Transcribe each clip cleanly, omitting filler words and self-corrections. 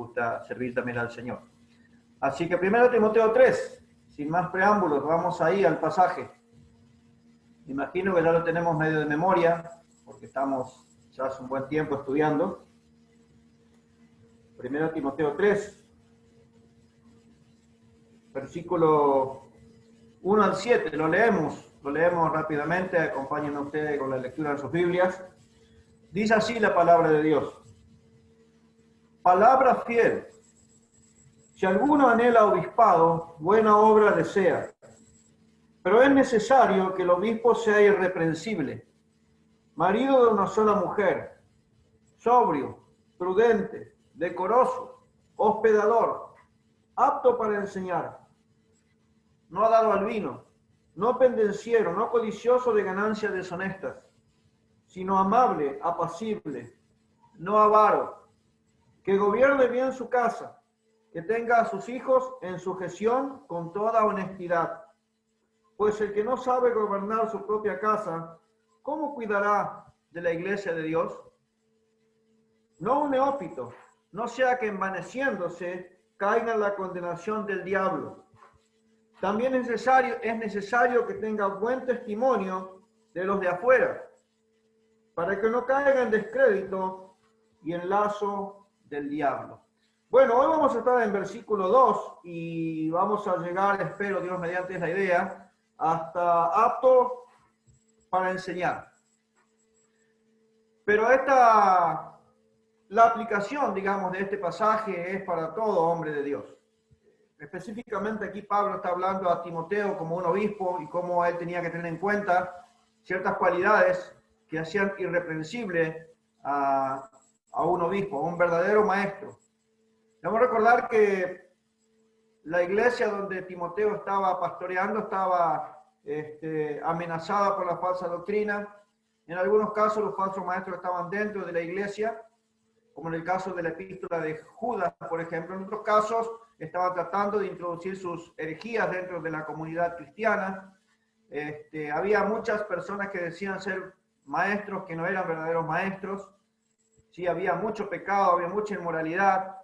gusta servir también al Señor. Así que 1 Timoteo 3, sin más preámbulos, vamos ahí al pasaje. Imagino que ya lo tenemos medio de memoria, porque estamos ya hace un buen tiempo estudiando. 1 Timoteo 3, versículo 1 al 7, lo leemos rápidamente, acompáñenme ustedes con la lectura de sus Biblias. Dice así la palabra de Dios. Palabra fiel. Si alguno anhela obispado, buena obra desea. Pero es necesario que el obispo sea irreprensible, marido de una sola mujer, sobrio, prudente, decoroso, hospedador, apto para enseñar, no dado al vino, no pendenciero, no codicioso de ganancias deshonestas, sino amable, apacible, no avaro, que gobierne bien su casa, que tenga a sus hijos en sujeción con toda honestidad. Pues el que no sabe gobernar su propia casa, ¿cómo cuidará de la iglesia de Dios? No un neófito, no sea que envaneciéndose caiga en la condenación del diablo. También es necesario que tenga buen testimonio de los de afuera, para que no caiga en descrédito y en lazo del diablo. Bueno, hoy vamos a estar en versículo 2 y vamos a llegar, espero Dios mediante es la idea, hasta apto para enseñar. Pero la aplicación, digamos, de este pasaje es para todo hombre de Dios. Específicamente aquí Pablo está hablando a Timoteo como un obispo y cómo él tenía que tener en cuenta ciertas cualidades que hacían irreprensible a un obispo, a un verdadero maestro. Debemos recordar que la iglesia donde Timoteo estaba pastoreando estaba amenazada por la falsa doctrina. En algunos casos los falsos maestros estaban dentro de la iglesia, como en el caso de la epístola de Judas, por ejemplo. En otros casos estaban tratando de introducir sus herejías dentro de la comunidad cristiana. Había muchas personas que decían ser maestros que no eran verdaderos maestros. Sí, había mucho pecado, había mucha inmoralidad,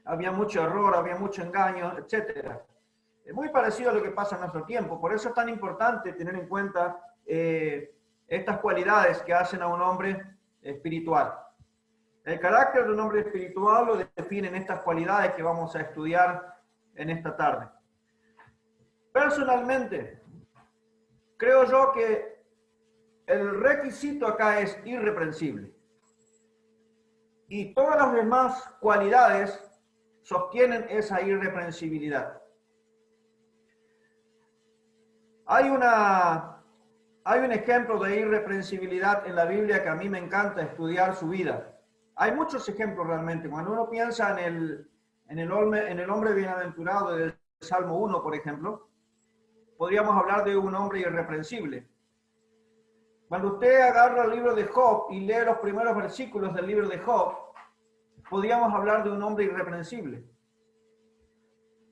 había mucho error, había mucho engaño, etc. Es muy parecido a lo que pasa en nuestro tiempo. Por eso es tan importante tener en cuenta estas cualidades que hacen a un hombre espiritual. El carácter de un hombre espiritual lo definen estas cualidades que vamos a estudiar en esta tarde. Personalmente, creo yo que el requisito acá es irreprensible. Y todas las demás cualidades sostienen esa irreprensibilidad. Hay un ejemplo de irreprensibilidad en la Biblia que a mí me encanta estudiar su vida. Hay muchos ejemplos realmente. Cuando uno piensa en el hombre bienaventurado del Salmo 1, por ejemplo, podríamos hablar de un hombre irreprensible. Cuando usted agarra el libro de Job y lee los primeros versículos del libro de Job, podríamos hablar de un hombre irreprensible.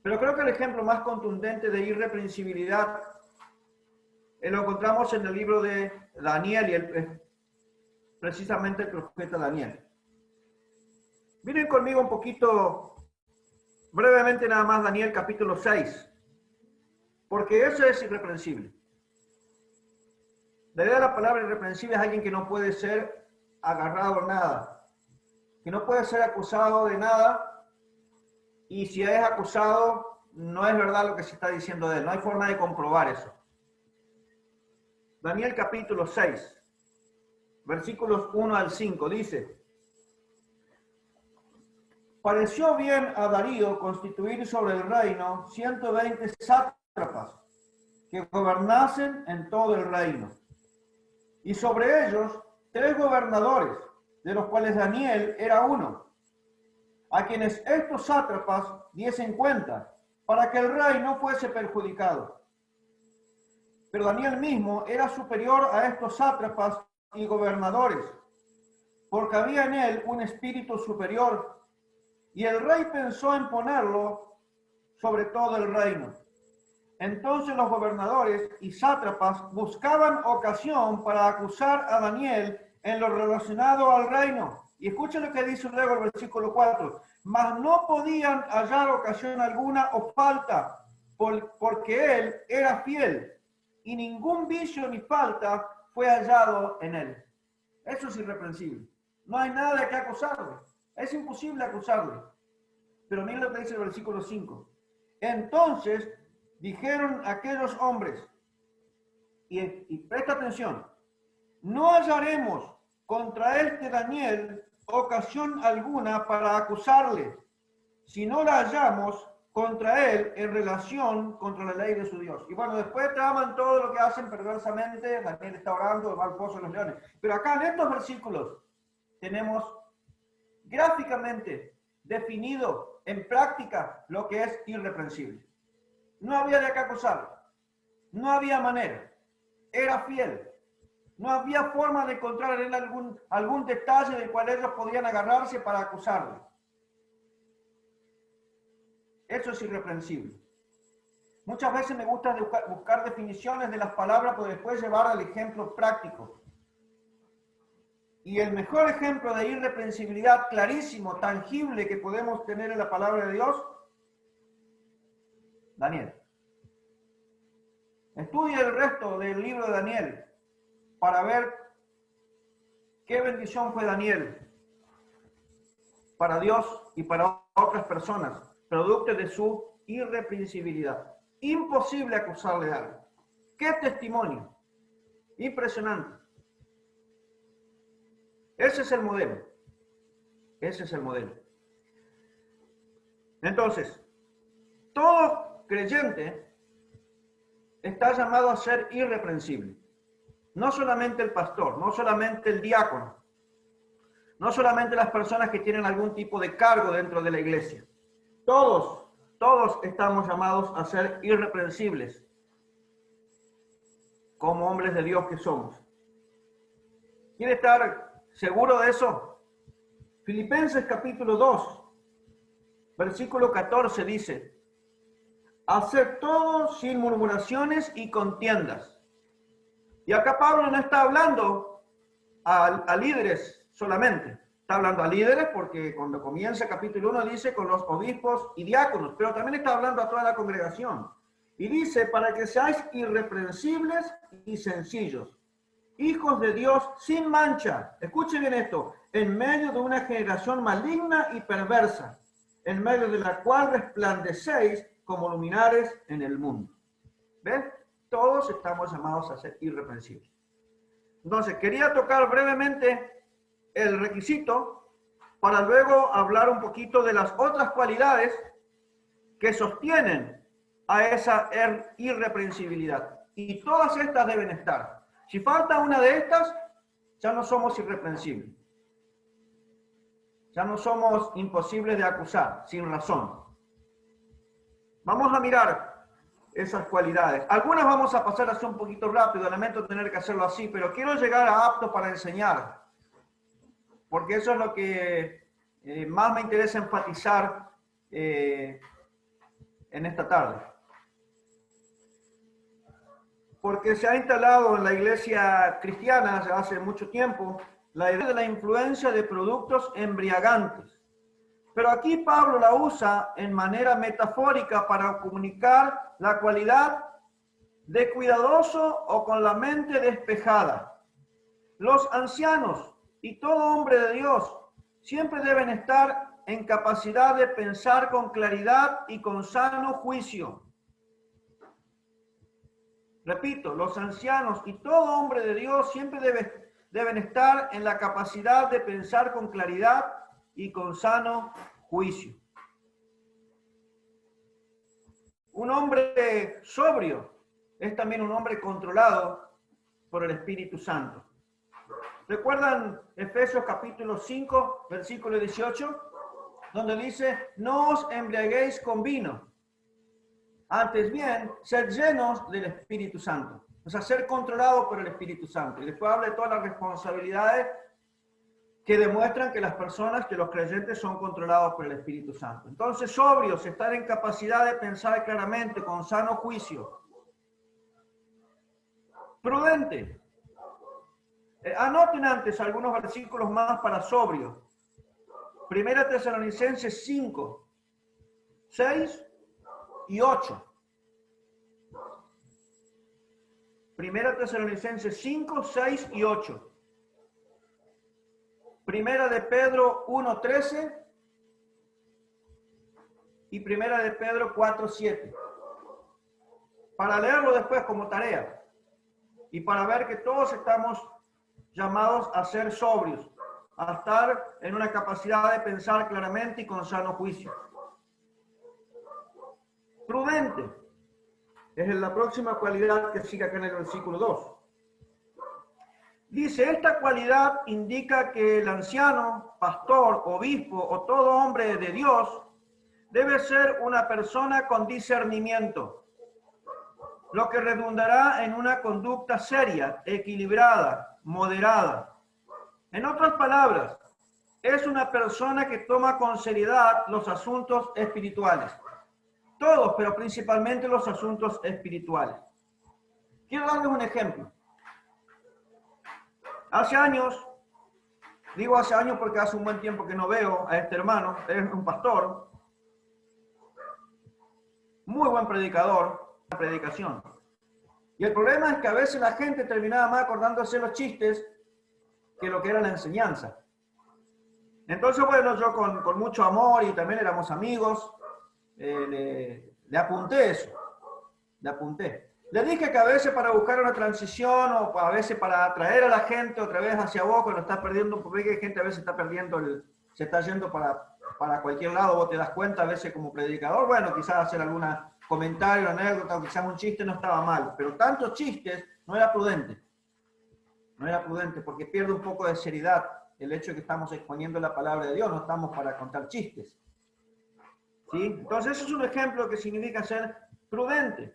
Pero creo que el ejemplo más contundente de irreprensibilidad lo encontramos en el libro de Daniel y precisamente el profeta Daniel. Miren conmigo un poquito, brevemente nada más, Daniel capítulo 6, porque eso es irreprensible. La idea de la palabra irreprensible es alguien que no puede ser agarrado a nada, que no puede ser acusado de nada, y si es acusado, no es verdad lo que se está diciendo de él, no hay forma de comprobar eso. Daniel capítulo 6, versículos 1 al 5, dice: pareció bien a Darío constituir sobre el reino 120 sátrapas que gobernasen en todo el reino, y sobre ellos 3 gobernadores, de los cuales Daniel era uno, a quienes estos sátrapas diesen cuenta, para que el rey no fuese perjudicado. Pero Daniel mismo era superior a estos sátrapas y gobernadores, porque había en él un espíritu superior, y el rey pensó en ponerlo sobre todo el reino. Entonces los gobernadores y sátrapas buscaban ocasión para acusar a Daniel en lo relacionado al reino. Y escuchen lo que dice luego el versículo 4. mas no podían hallar ocasión alguna o falta, porque él era fiel, y ningún vicio ni falta fue hallado en él. Eso es irreprensible. No hay nada de qué acusarle. Es imposible acusarle. Pero miren lo que dice el versículo 5. Entonces dijeron aquellos hombres, y presta atención, no hallaremos contra este Daniel ocasión alguna para acusarle, si no la hallamos contra él en relación contra la ley de su Dios. Y bueno, después traman todo lo que hacen perversamente. Daniel está orando, va al pozo de los leones. Pero acá en estos versículos tenemos gráficamente definido en práctica lo que es irreprensible. No había de qué acusarlo. No había manera. Era fiel. No había forma de encontrar en él algún detalle del cual ellos podían agarrarse para acusarle. Eso es irreprensible. Muchas veces me gusta buscar definiciones de las palabras para después llevar al ejemplo práctico. Y el mejor ejemplo de irreprensibilidad clarísimo, tangible que podemos tener en la palabra de Dios, Daniel. Estudia el resto del libro de Daniel para ver qué bendición fue Daniel para Dios y para otras personas, producto de su irreprensibilidad. Imposible acusarle de algo. ¡Qué testimonio! Impresionante. Ese es el modelo. Ese es el modelo. Entonces, todo creyente está llamado a ser irreprensible. No solamente el pastor, no solamente el diácono, no solamente las personas que tienen algún tipo de cargo dentro de la iglesia. Todos estamos llamados a ser irreprensibles como hombres de Dios que somos. ¿Quiere estar seguro de eso? Filipenses capítulo 2, versículo 14 dice: hacer todo sin murmuraciones y contiendas. Y acá Pablo no está hablando a líderes solamente. Está hablando a líderes porque cuando comienza el capítulo 1 dice con los obispos y diáconos, pero también está hablando a toda la congregación. Y dice, para que seáis irreprensibles y sencillos, hijos de Dios sin mancha. Escuchen bien esto, en medio de una generación maligna y perversa, en medio de la cual resplandecéis como luminares en el mundo. ¿Ves? Todos estamos llamados a ser irreprensibles. Entonces, quería tocar brevemente el requisito para luego hablar un poquito de las otras cualidades que sostienen a esa irreprensibilidad. Y todas estas deben estar. Si falta una de estas, ya no somos irreprensibles. Ya no somos imposibles de acusar, sin razón. Vamos a mirar esas cualidades. Algunas vamos a pasar así un poquito rápido, lamento tener que hacerlo así, pero quiero llegar a apto para enseñar, porque eso es lo que más me interesa enfatizar en esta tarde. Porque se ha instalado en la iglesia cristiana ya hace mucho tiempo la idea de la influencia de productos embriagantes. Pero aquí Pablo la usa en manera metafórica para comunicar la cualidad de cuidadoso o con la mente despejada. Los ancianos y todo hombre de Dios siempre deben estar en capacidad de pensar con claridad y con sano juicio. Repito, los ancianos y todo hombre de Dios siempre deben estar en la capacidad de pensar con claridad y con sano juicio. Un hombre sobrio es también un hombre controlado por el Espíritu Santo. ¿Recuerdan Efesios capítulo 5, versículo 18? Donde dice, no os embriaguéis con vino, antes bien, ser llenos del Espíritu Santo. O sea, ser controlados por el Espíritu Santo. Y después habla de todas las responsabilidades que demuestran que las personas, que los creyentes son controlados por el Espíritu Santo. Entonces, sobrios, estar en capacidad de pensar claramente, con sano juicio. Primera Tesalonicenses 5, 6 y 8. Primera Tesalonicenses 5, 6 y 8. Primera de Pedro 1, 13 y Primera de Pedro 4, 7. Para leerlo después como tarea y para ver que todos estamos llamados a ser sobrios, a estar en una capacidad de pensar claramente y con sano juicio. Prudente es la próxima cualidad que sigue acá en el versículo 2. Dice, esta cualidad indica que el anciano, pastor, obispo o todo hombre de Dios debe ser una persona con discernimiento, lo que redundará en una conducta seria, equilibrada, moderada. En otras palabras, es una persona que toma con seriedad los asuntos espirituales. Todos, pero principalmente los asuntos espirituales. Quiero darles un ejemplo. Hace años, digo hace años porque hace un buen tiempo que no veo a este hermano, es un pastor, muy buen predicador, predicación. Y el problema es que a veces la gente terminaba más acordándose los chistes que lo que era la enseñanza. Entonces, bueno, yo con mucho amor y también éramos amigos, le apunté eso, le apunté. Le dije que a veces para buscar una transición o a veces para atraer a la gente otra vez hacia vos, cuando estás perdiendo, porque hay gente a veces está perdiendo, se está yendo para cualquier lado, vos te das cuenta a veces como predicador, bueno, quizás hacer algún comentario, anécdota, o quizás un chiste no estaba mal, pero tantos chistes no era prudente. No era prudente porque pierde un poco de seriedad el hecho de que estamos exponiendo la palabra de Dios, no estamos para contar chistes. ¿Sí? Entonces, eso es un ejemplo que significa ser prudente.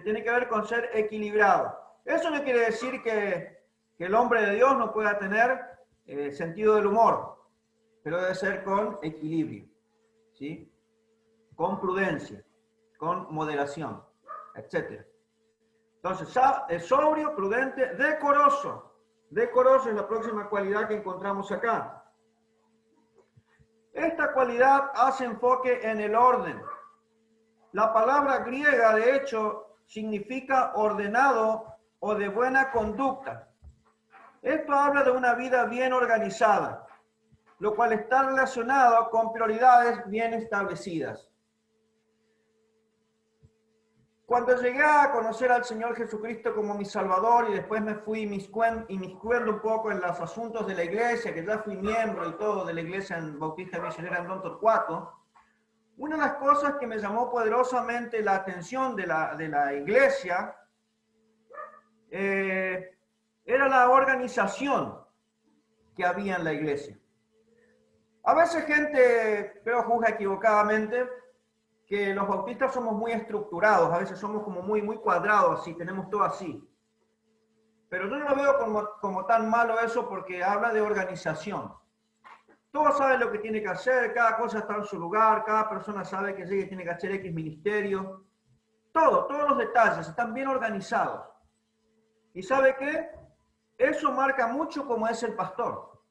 Tiene que ver con ser equilibrado. Eso no quiere decir que el hombre de Dios no pueda tener sentido del humor, pero debe ser con equilibrio, ¿sí? Con prudencia, con moderación, etc. Entonces, es sobrio, prudente, decoroso. Decoroso es la próxima cualidad que encontramos acá. Esta cualidad hace enfoque en el orden. La palabra griega, de hecho, significa ordenado o de buena conducta. Esto habla de una vida bien organizada, lo cual está relacionado con prioridades bien establecidas. Cuando llegué a conocer al Señor Jesucristo como mi Salvador y después me fui inmiscuyendo un poco en los asuntos de la iglesia, que ya fui miembro y todo de la iglesia bautista misionera en Don Torcuato, una de las cosas que me llamó poderosamente la atención de la iglesia era la organización que había en la iglesia. A veces gente, creo, juzga equivocadamente que los bautistas somos muy estructurados, a veces somos como muy cuadrados, así, tenemos todo así. Pero yo no lo veo como tan malo eso porque habla de organización. Todos saben lo que tiene que hacer, cada cosa está en su lugar, cada persona sabe que tiene que hacer X ministerio. Todos los detalles están bien organizados. ¿Y sabe qué? Eso marca mucho cómo es el pastor.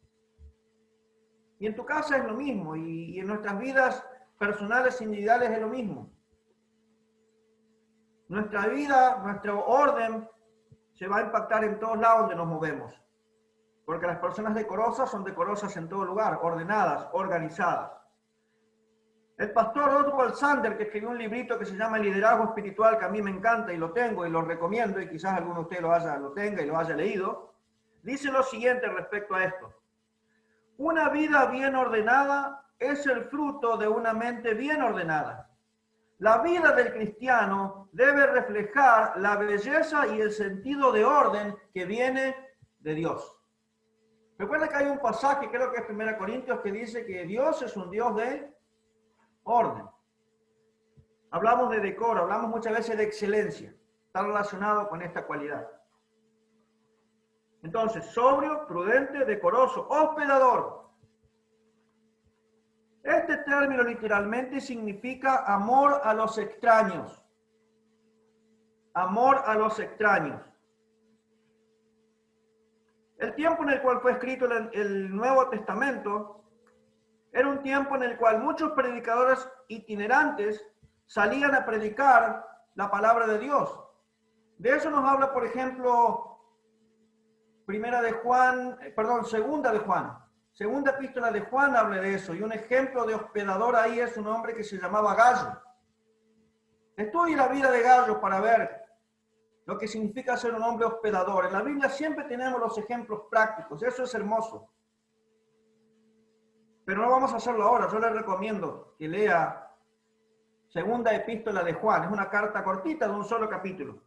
Y en tu casa es lo mismo, y en nuestras vidas personales e individuales es lo mismo. Nuestra vida, nuestro orden se va a impactar en todos lados donde nos movemos. Porque las personas decorosas son decorosas en todo lugar, ordenadas, organizadas. El pastor Oswald Sander, que escribió un librito que se llama Liderazgo Espiritual, que a mí me encanta y lo tengo y lo recomiendo, y quizás alguno de ustedes lo tenga y lo haya leído, dice lo siguiente respecto a esto. Una vida bien ordenada es el fruto de una mente bien ordenada. La vida del cristiano debe reflejar la belleza y el sentido de orden que viene de Dios. Recuerda que hay un pasaje, creo que es 1 Corintios, que dice que Dios es un Dios de orden. Hablamos de decoro, hablamos muchas veces de excelencia. Está relacionado con esta cualidad. Entonces, sobrio, prudente, decoroso, hospedador. Este término literalmente significa amor a los extraños. Amor a los extraños. El tiempo en el cual fue escrito el Nuevo Testamento Era un tiempo en el cual muchos predicadores itinerantes salían a predicar la palabra de Dios. De eso nos habla, por ejemplo, segunda de Juan. Segunda epístola de Juan habla de eso. Y un ejemplo de hospedador ahí es un hombre que se llamaba Gallo. Estudie la vida de Gallo para ver lo que significa ser un hombre hospedador. En la Biblia siempre tenemos los ejemplos prácticos. Eso es hermoso. Pero no vamos a hacerlo ahora. Yo le recomiendo que lea segunda epístola de Juan. Es una carta cortita de un solo capítulo.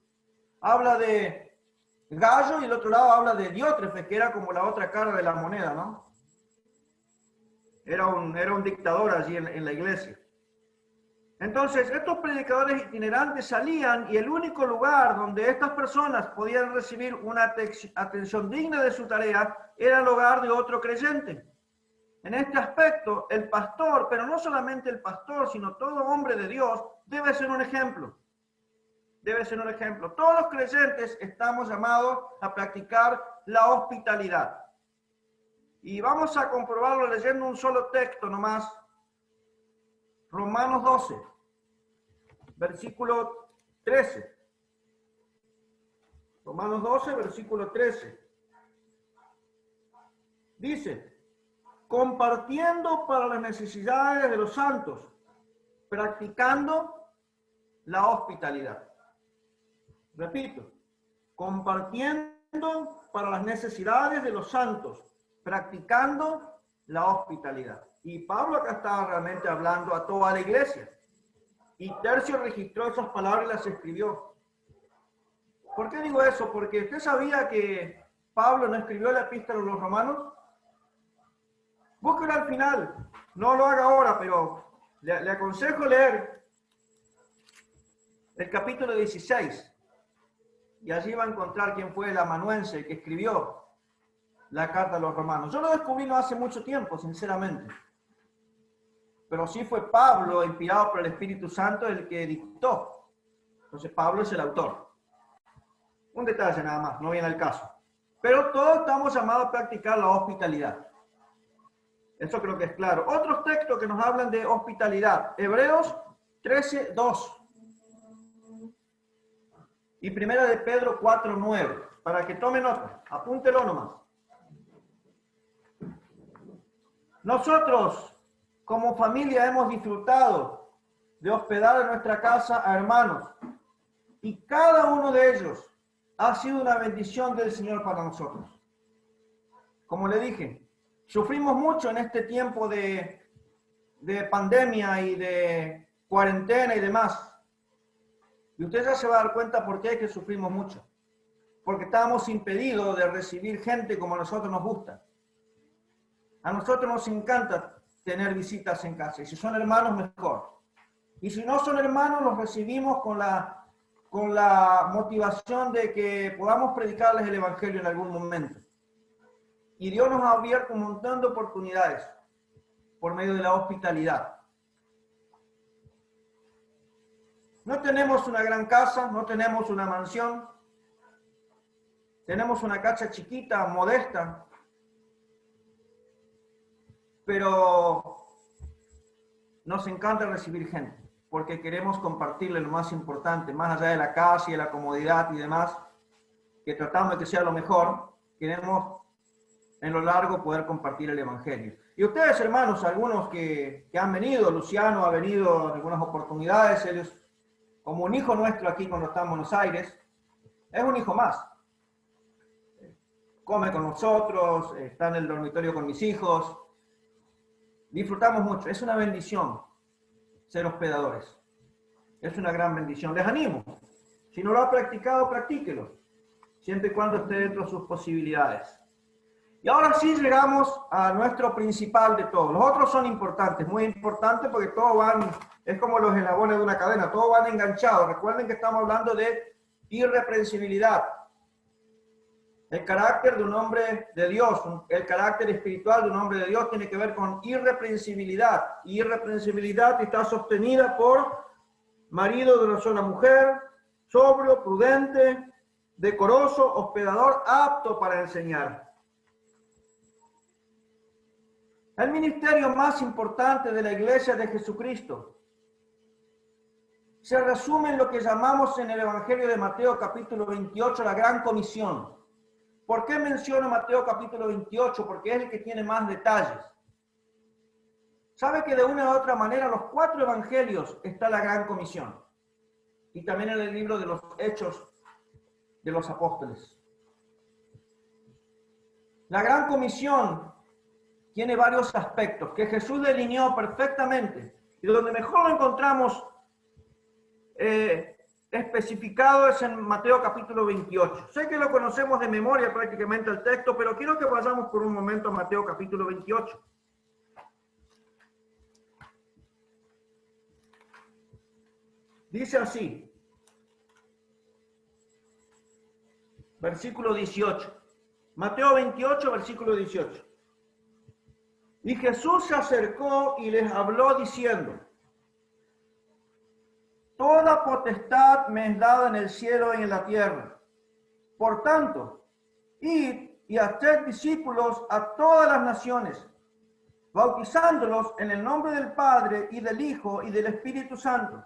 Habla de Gallo y el otro lado habla de Diótrefes, que era como la otra cara de la moneda, ¿no? Era un dictador allí en la iglesia. Entonces, estos predicadores itinerantes salían y el único lugar donde estas personas podían recibir una atención digna de su tarea era el hogar de otro creyente. En este aspecto, el pastor, pero no solamente el pastor, sino todo hombre de Dios, debe ser un ejemplo. Debe ser un ejemplo. Todos los creyentes estamos llamados a practicar la hospitalidad. Y vamos a comprobarlo leyendo un solo texto nomás. Romanos 12, versículo 13. Romanos 12, versículo 13. Dice, compartiendo para las necesidades de los santos, practicando la hospitalidad. Repito, compartiendo para las necesidades de los santos, practicando la hospitalidad. Y Pablo acá estaba realmente hablando a toda la iglesia. Y Tercio registró esas palabras y las escribió. ¿Por qué digo eso? Porque usted sabía que Pablo no escribió la epístola a los romanos. Búsquelo al final. No lo haga ahora, pero le aconsejo leer el capítulo 16. Y allí va a encontrar quién fue el amanuense que escribió la carta a los romanos. Yo lo descubrí no hace mucho tiempo, sinceramente. Pero sí fue Pablo, inspirado por el Espíritu Santo, el que dictó. Entonces Pablo es el autor. Un detalle nada más, no viene al caso. Pero todos estamos llamados a practicar la hospitalidad. Eso creo que es claro. Otros textos que nos hablan de hospitalidad. Hebreos 13, 2. Y primera de Pedro 4, 9. Para que tome nota, apúntelo nomás. Nosotros, como familia, hemos disfrutado de hospedar en nuestra casa a hermanos. Y cada uno de ellos ha sido una bendición del Señor para nosotros. Como le dije, sufrimos mucho en este tiempo de pandemia y de cuarentena y demás. Y usted ya se va a dar cuenta por qué es que sufrimos mucho. Porque estábamos impedidos de recibir gente como a nosotros nos gusta. A nosotros nos encanta tener visitas en casa. Y si son hermanos, mejor. Y si no son hermanos, los recibimos con la motivación de que podamos predicarles el Evangelio en algún momento. Y Dios nos ha abierto un montón de oportunidades por medio de la hospitalidad. No tenemos una gran casa, no tenemos una mansión. Tenemos una casa chiquita, modesta. Pero nos encanta recibir gente, porque queremos compartirle lo más importante, más allá de la casa y de la comodidad y demás, que tratamos de que sea lo mejor, queremos en lo largo poder compartir el Evangelio. Y ustedes, hermanos, algunos que han venido, Luciano ha venido en algunas oportunidades, él es como un hijo nuestro aquí cuando está en Buenos Aires, es un hijo más. Come con nosotros, está en el dormitorio con mis hijos. Disfrutamos mucho, es una bendición ser hospedadores. Es una gran bendición. Les animo. Si no lo ha practicado, practíquelo. Siempre y cuando esté dentro de sus posibilidades. Y ahora sí llegamos a nuestro principal de todos. Los otros son importantes, muy importantes porque todos van, es como los eslabones de una cadena, todos van enganchados. Recuerden que estamos hablando de irreprensibilidad. El carácter de un hombre de Dios, el carácter espiritual de un hombre de Dios tiene que ver con irreprensibilidad. Y irreprensibilidad está sostenida por marido de una sola mujer, sobrio, prudente, decoroso, hospedador, apto para enseñar. El ministerio más importante de la Iglesia de Jesucristo se resume en lo que llamamos en el Evangelio de Mateo capítulo 28 la Gran Comisión. ¿Por qué menciono Mateo capítulo 28? Porque es el que tiene más detalles. Sabe que de una u otra manera en los 4 evangelios está la Gran Comisión. Y también en el libro de los Hechos de los Apóstoles. La Gran Comisión tiene varios aspectos que Jesús delineó perfectamente y donde mejor lo encontramos especificado es en Mateo capítulo 28. Sé que lo conocemos de memoria prácticamente el texto, pero quiero que vayamos por un momento a Mateo capítulo 28. Dice así, versículo 18. Mateo 28, versículo 18. Y Jesús se acercó y les habló diciendo, toda potestad me es dada en el cielo y en la tierra. Por tanto, id y haced discípulos a todas las naciones, bautizándolos en el nombre del Padre y del Hijo y del Espíritu Santo,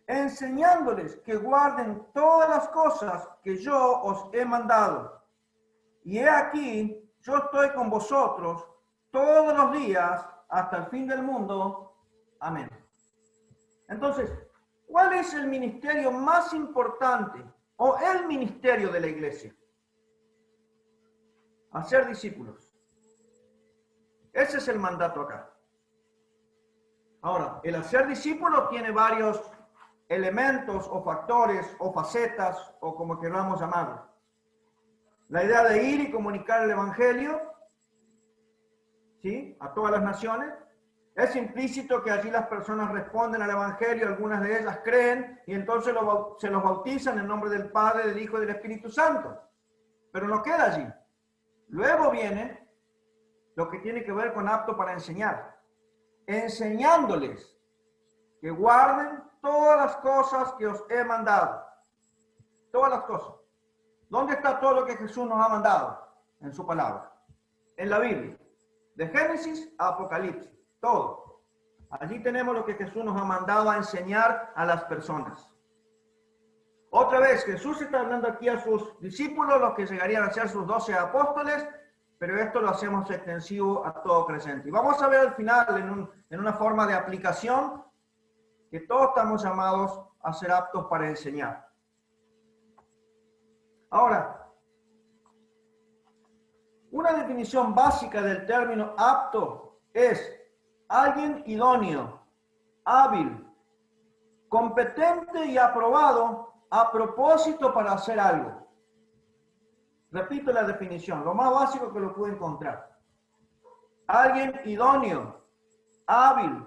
enseñándoles que guarden todas las cosas que yo os he mandado. Y he aquí, yo estoy con vosotros todos los días hasta el fin del mundo. Amén. Entonces, ¿cuál es el ministerio más importante o el ministerio de la iglesia? Hacer discípulos. Ese es el mandato acá. Ahora, el hacer discípulos tiene varios elementos o factores o facetas o como queramos llamarlo. La idea de ir y comunicar el evangelio, ¿sí?, a todas las naciones. Es implícito que allí las personas responden al evangelio, algunas de ellas creen y entonces se los bautizan en nombre del Padre, del Hijo y del Espíritu Santo. Pero no queda allí. Luego viene lo que tiene que ver con apto para enseñar. Enseñándoles que guarden todas las cosas que os he mandado. Todas las cosas. ¿Dónde está todo lo que Jesús nos ha mandado? En su palabra. En la Biblia. De Génesis a Apocalipsis. Todo. Allí tenemos lo que Jesús nos ha mandado a enseñar a las personas. Otra vez, Jesús está hablando aquí a sus discípulos, los que llegarían a ser sus 12 apóstoles, pero esto lo hacemos extensivo a todo creyente. Y vamos a ver al final, en una forma de aplicación, que todos estamos llamados a ser aptos para enseñar. Ahora, una definición básica del término apto es alguien idóneo, hábil, competente y aprobado a propósito para hacer algo. Repito la definición, lo más básico que lo pude encontrar. Alguien idóneo, hábil,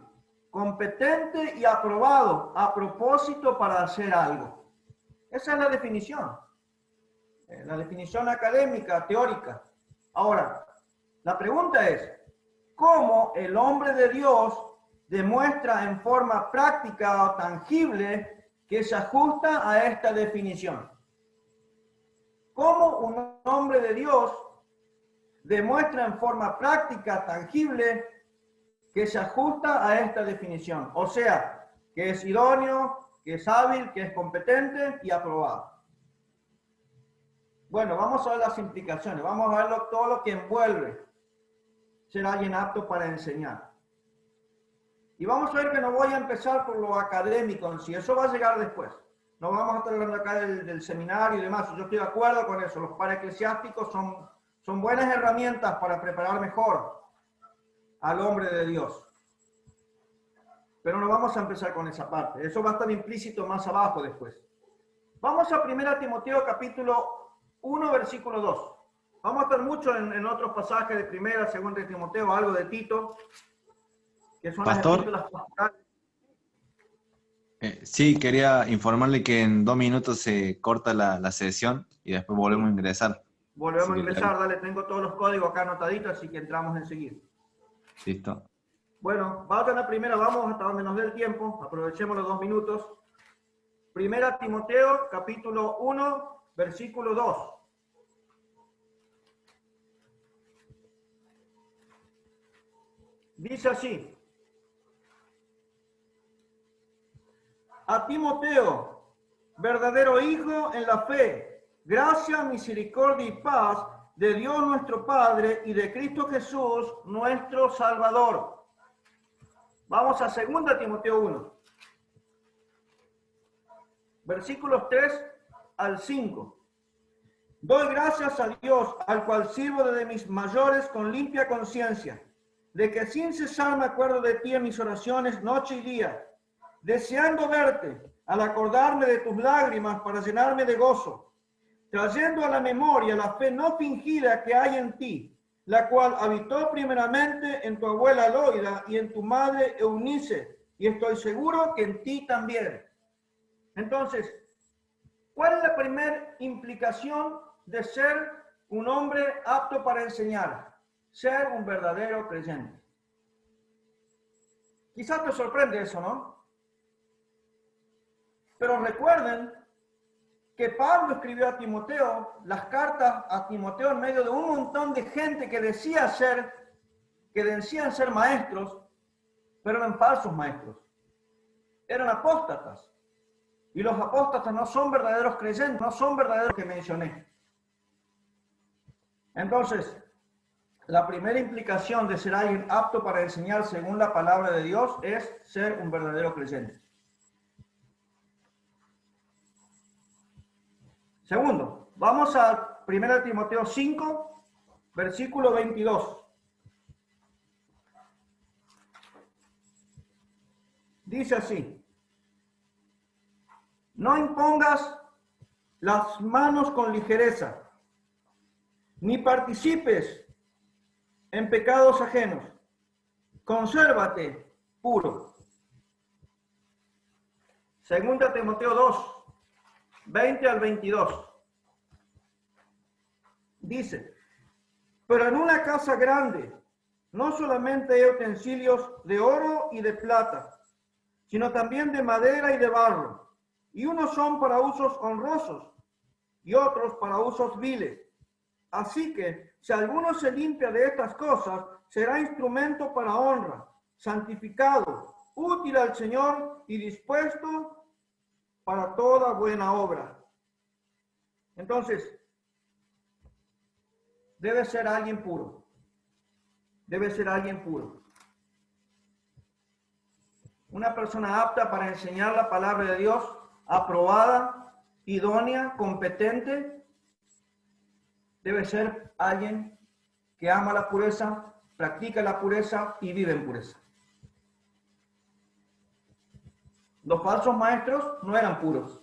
competente y aprobado a propósito para hacer algo. Esa es la definición académica, teórica. Ahora, la pregunta es, ¿cómo el hombre de Dios demuestra en forma práctica o tangible que se ajusta a esta definición? ¿Cómo un hombre de Dios demuestra en forma práctica, tangible, que se ajusta a esta definición? O sea, que es idóneo, que es hábil, que es competente y aprobado. Bueno, vamos a ver las implicaciones, vamos a ver todo lo que envuelve ser alguien apto para enseñar. Y vamos a ver que no voy a empezar por lo académico en sí, eso va a llegar después. No vamos a estar hablando acá del seminario y demás, yo estoy de acuerdo con eso, los paraeclesiásticos son buenas herramientas para preparar mejor al hombre de Dios. Pero no vamos a empezar con esa parte, eso va a estar implícito más abajo después. Vamos a 1 Timoteo capítulo 1, versículo 2. Vamos a estar mucho en otros pasajes de 1, 2 de Timoteo, algo de Tito, que son las epístolas pastorales. Sí, quería informarle que en 2 minutos se corta la sesión y después volvemos a ingresar. Volvemos a ingresar, dale, tengo todos los códigos acá anotaditos, así que entramos enseguida. Listo. Bueno, vamos a la primera, vamos hasta donde nos dé el tiempo, aprovechemos los 2 minutos. 1 Timoteo, capítulo 1, versículo 2. Dice así: a Timoteo, verdadero hijo en la fe, gracia, misericordia y paz de Dios nuestro Padre y de Cristo Jesús, nuestro Salvador. Vamos a 2 Timoteo 1, versículos 3 al 5. Doy gracias a Dios, al cual sirvo desde mis mayores con limpia conciencia, de que sin cesar me acuerdo de ti en mis oraciones noche y día, deseando verte, al acordarme de tus lágrimas para llenarme de gozo, trayendo a la memoria la fe no fingida que hay en ti, la cual habitó primeramente en tu abuela Loida y en tu madre Eunice, y estoy seguro que en ti también. Entonces, ¿cuál es la primera implicación de ser un hombre apto para enseñar? Ser un verdadero creyente. Quizás te sorprende eso, ¿no? Pero recuerden que Pablo escribió a Timoteo las cartas a Timoteo en medio de un montón de gente que decían ser maestros, pero eran falsos maestros. Eran apóstatas. Y los apóstatas no son verdaderos creyentes, no son verdaderos que mencioné. Entonces, la primera implicación de ser alguien apto para enseñar según la palabra de Dios es ser un verdadero creyente. Segundo, vamos a 1 Timoteo 5, versículo 22. Dice así: no impongas las manos con ligereza, ni participes en pecados ajenos. Consérvate puro. 2 Timoteo 2, 20 al 22. Dice: pero en una casa grande no solamente hay utensilios de oro y de plata, sino también de madera y de barro, y unos son para usos honrosos y otros para usos viles. Así que si alguno se limpia de estas cosas, será instrumento para honra, santificado, útil al Señor y dispuesto para toda buena obra. Entonces, debe ser alguien puro. Debe ser alguien puro. Una persona apta para enseñar la palabra de Dios, aprobada, idónea, competente, debe ser alguien que ama la pureza, practica la pureza y vive en pureza. Los falsos maestros no eran puros,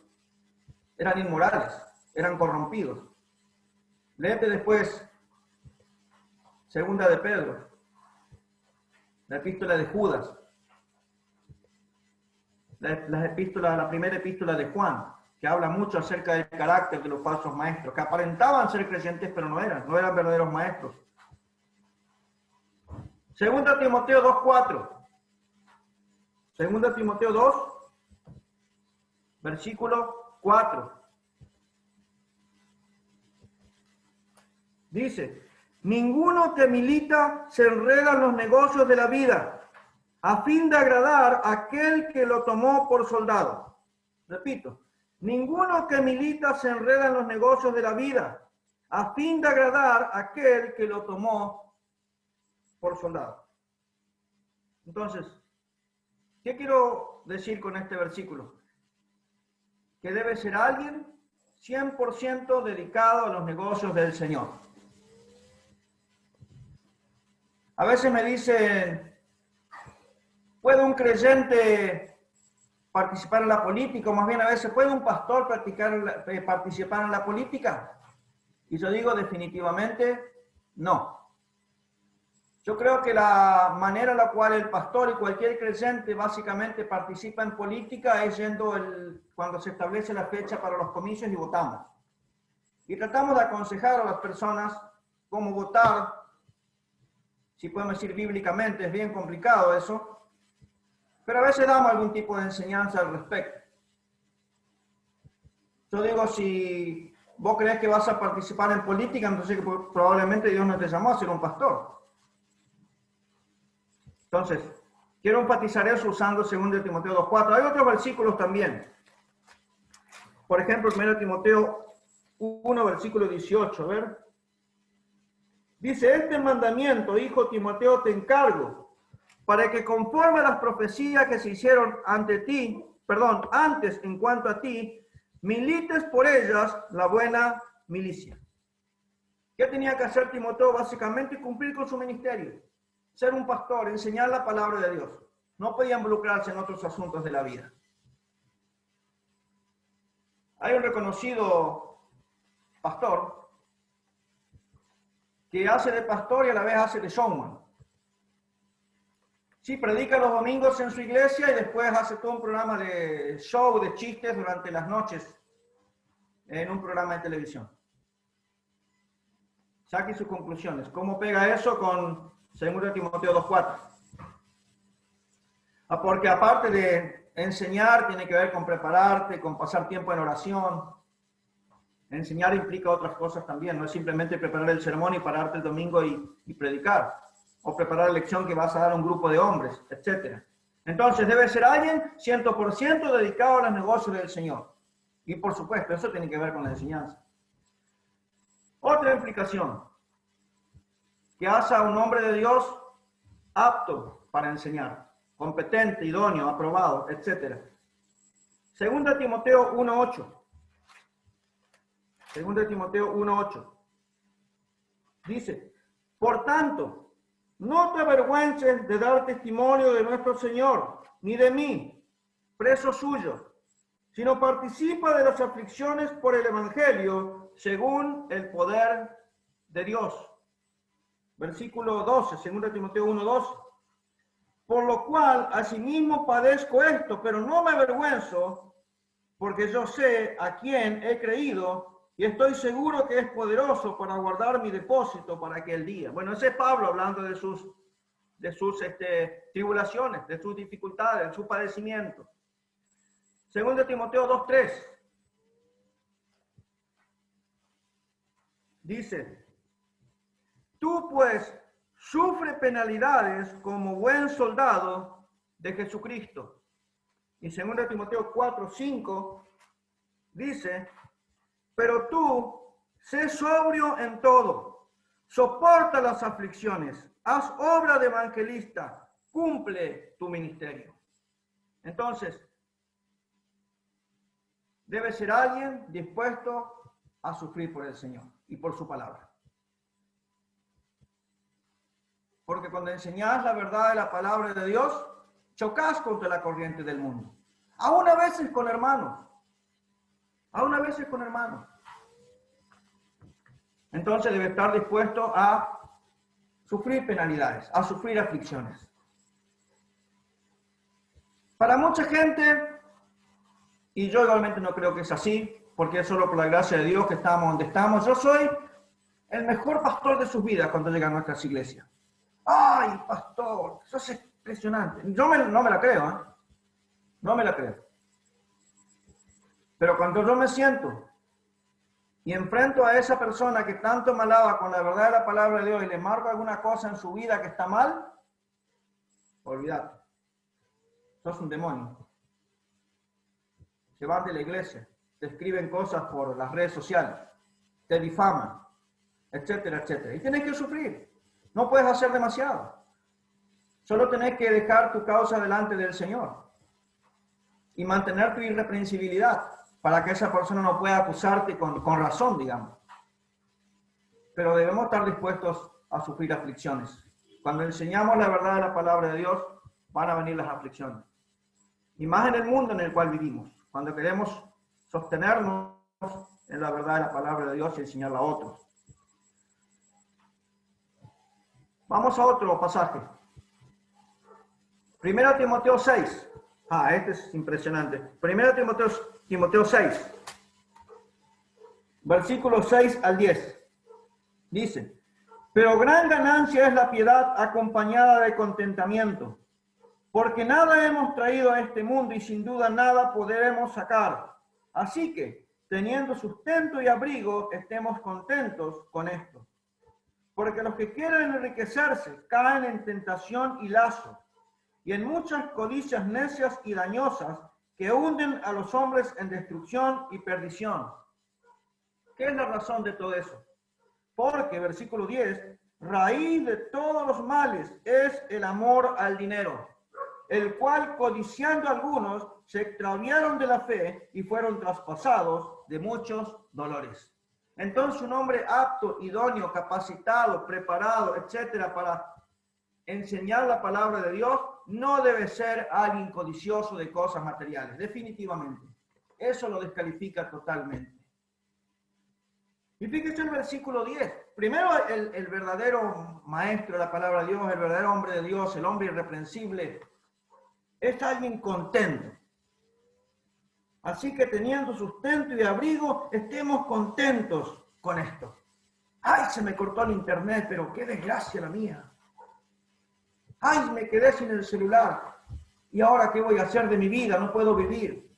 eran inmorales, eran corrompidos. Léete después 2 de Pedro, la epístola de Judas, la primera epístola de Juan, que habla mucho acerca del carácter de los falsos maestros, que aparentaban ser creyentes, pero no eran verdaderos maestros. 2 Timoteo 2:4. 2 Timoteo 2, versículo 4. Dice: ninguno que milita se enreda en los negocios de la vida, a fin de agradar a aquel que lo tomó por soldado. Repito: ninguno que milita se enreda en los negocios de la vida, a fin de agradar a aquel que lo tomó por soldado. Entonces, ¿qué quiero decir con este versículo? Que debe ser alguien 100% dedicado a los negocios del Señor. A veces me dicen: ¿puede un creyente participar en la política? O más bien, a veces, ¿puede un pastor participar en la política? Y yo digo definitivamente no. Yo creo que la manera en la cual el pastor y cualquier creyente básicamente participa en política es cuando se establece la fecha para los comicios y votamos. Y tratamos de aconsejar a las personas cómo votar. Si podemos decir bíblicamente, es bien complicado eso, pero a veces damos algún tipo de enseñanza al respecto. Yo digo, si vos crees que vas a participar en política, entonces probablemente Dios no te llamó a ser un pastor. Entonces, quiero enfatizar eso usando 2 Timoteo 2:4. Hay otros versículos también. Por ejemplo, 1 Timoteo 1, versículo 18. A ver. Dice, este mandamiento, hijo Timoteo, te encargo, para que conforme a las profecías que se hicieron antes en cuanto a ti, milites por ellas la buena milicia. ¿Qué tenía que hacer Timoteo? Básicamente cumplir con su ministerio, ser un pastor, enseñar la palabra de Dios. No podía involucrarse en otros asuntos de la vida. Hay un reconocido pastor que hace de pastor y a la vez hace de showman. Sí, predica los domingos en su iglesia y después hace todo un programa de show, de chistes durante las noches en un programa de televisión. Saque sus conclusiones. ¿Cómo pega eso con 2 Timoteo 2:4? Porque aparte de enseñar, tiene que ver con prepararte, con pasar tiempo en oración. Enseñar implica otras cosas también. No es simplemente preparar el sermón y pararte el domingo y predicar. O preparar la lección que vas a dar a un grupo de hombres, etc. Entonces debe ser alguien 100% dedicado a los negocios del Señor. Y por supuesto, eso tiene que ver con la enseñanza. Otra implicación, que hace a un hombre de Dios apto para enseñar, competente, idóneo, aprobado, etc. 2 Timoteo 1:8. 2 Timoteo 1:8. Dice, por tanto, no te avergüences de dar testimonio de nuestro Señor, ni de mí, preso suyo, sino participa de las aflicciones por el Evangelio, según el poder de Dios. Versículo 12, 2 Timoteo 1:12. Por lo cual, asimismo padezco esto, pero no me avergüenzo, porque yo sé a quién he creído, y estoy seguro que es poderoso para guardar mi depósito para aquel día. Bueno, ese es Pablo hablando de sus tribulaciones, de sus dificultades, de su padecimiento. 2 Timoteo 2:3. Dice, tú pues sufre penalidades como buen soldado de Jesucristo. Y 2 Timoteo 4:5 dice, pero tú sé sobrio en todo, soporta las aflicciones, haz obra de evangelista, cumple tu ministerio. Entonces, debe ser alguien dispuesto a sufrir por el Señor y por su palabra. Porque cuando enseñas la verdad de la palabra de Dios, chocas contra la corriente del mundo. Aún a veces con hermanos. Entonces debe estar dispuesto a sufrir penalidades, a sufrir aflicciones. Para mucha gente, y yo igualmente no creo que es así, porque es solo por la gracia de Dios que estamos donde estamos, yo soy el mejor pastor de sus vidas cuando llegan a nuestras iglesias. ¡Ay, pastor! Eso es impresionante. Yo no me la creo, ¿eh? No me la creo. Pero cuando yo me siento y enfrento a esa persona que tanto me alaba con la verdad de la palabra de Dios y le marco alguna cosa en su vida que está mal, olvídate. Sos un demonio. Se van de la iglesia, te escriben cosas por las redes sociales, te difaman, etcétera, etcétera. Y tienes que sufrir. No puedes hacer demasiado. Solo tenés que dejar tu causa delante del Señor y mantener tu irreprensibilidad para que esa persona no pueda acusarte con razón, digamos. Pero debemos estar dispuestos a sufrir aflicciones. Cuando enseñamos la verdad de la palabra de Dios, van a venir las aflicciones. Y más en el mundo en el cual vivimos, cuando queremos sostenernos en la verdad de la palabra de Dios y enseñarla a otros. Vamos a otro pasaje. 1 Timoteo 6. Este es impresionante. 1 Timoteo 6. Versículos 6 al 10. Dice, pero gran ganancia es la piedad acompañada de contentamiento, porque nada hemos traído a este mundo y sin duda nada podremos sacar. Así que, teniendo sustento y abrigo, estemos contentos con esto. Porque los que quieren enriquecerse caen en tentación y lazo, y en muchas codicias necias y dañosas que hunden a los hombres en destrucción y perdición. ¿Qué es la razón de todo eso? Porque, versículo 10, raíz de todos los males es el amor al dinero, el cual, codiciando algunos, se extraviaron de la fe y fueron traspasados de muchos dolores. Entonces, un hombre apto, idóneo, capacitado, preparado, etcétera, para enseñar la palabra de Dios, no debe ser alguien codicioso de cosas materiales, definitivamente. Eso lo descalifica totalmente. Y fíjese el versículo 10. Primero, el verdadero maestro de la palabra de Dios, el verdadero hombre de Dios, el hombre irreprensible, es alguien contento. Así que teniendo sustento y abrigo, estemos contentos con esto. Ay, se me cortó el internet, pero qué desgracia la mía. Ay, me quedé sin el celular. ¿Y ahora qué voy a hacer de mi vida? No puedo vivir.